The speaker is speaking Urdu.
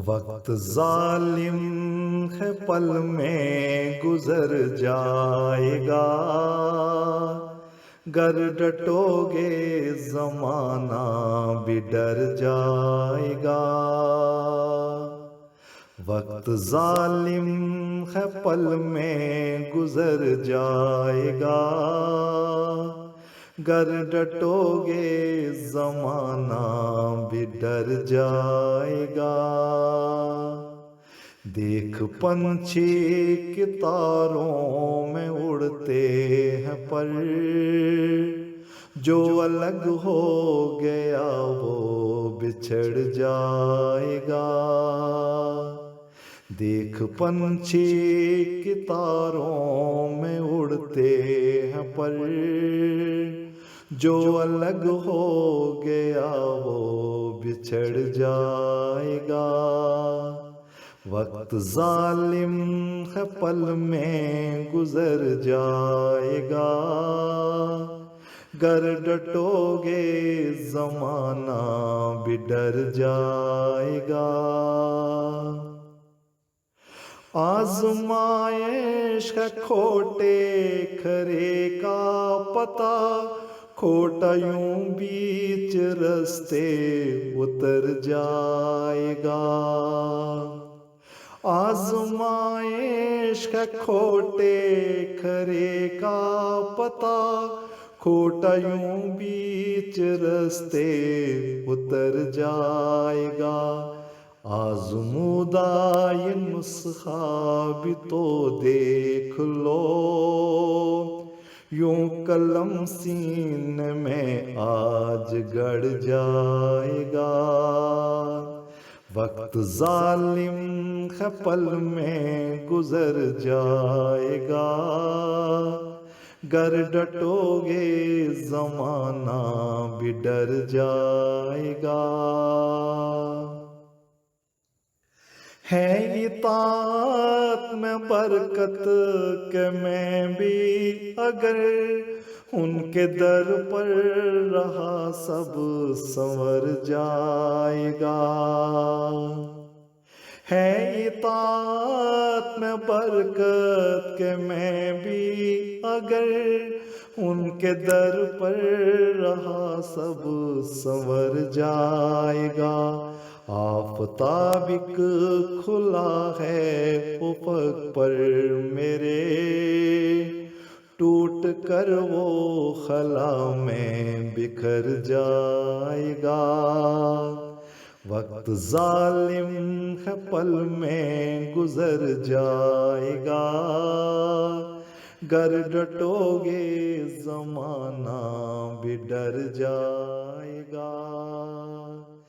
وقت ظالم ہے پل میں گزر جائے گا، گر ڈٹو گے زمانہ بھی ڈر جائے گا۔ وقت ظالم ہے پل میں گزر جائے گا، گر ڈٹو گے زمانہ بھی ڈر جائے گا۔ دیکھ پنچھی کے تاروں میں اڑتے ہیں پر، جو الگ ہو گیا وہ بچھڑ جائے گا۔ دیکھ پنچھی کے تاروں میں اڑتے ہیں پر، جو الگ ہو گیا وہ بچھڑ جائے گا۔ وقت ظالم ہے پل میں گزر جائے گا، گر ڈٹو گے زمانہ بھی ڈر جائے گا۔ آزمائش ہے کھوٹے کھرے کا پتہ، کھوٹا یوں بیچ رستے اتر جائے گا۔ آزمائش ہے کھوٹے کھرے کا پتہ، کھوٹا یوں بیچ رستے اتر جائے گا۔ آزمودہ یہ نسخہ بھی تو دیکھ لو، یوں قلم سینے میں آج گڑ جائے گا۔ وقت ظالم ہے پل میں گزر جائے گا، گر ڈٹو گے زمانہ بھی ڈر جائے گا۔ ہے اطاعت میں برکت کہ میں بھی اگر ان کے در پر رہا سب سنور جائے گا۔ ہے اطاعت میں برکت کہ میں بھی اگر ان کے در پر رہا سب سنور جائے گا۔ آفتاب ایک کھلا ہے افق پر میرے، ٹوٹ کر وہ خلا میں بکھر جائے گا۔ وقت ظالم ہے پل میں گزر جائے گا، گر ڈٹو گے زمانہ بھی ڈر جائے گا۔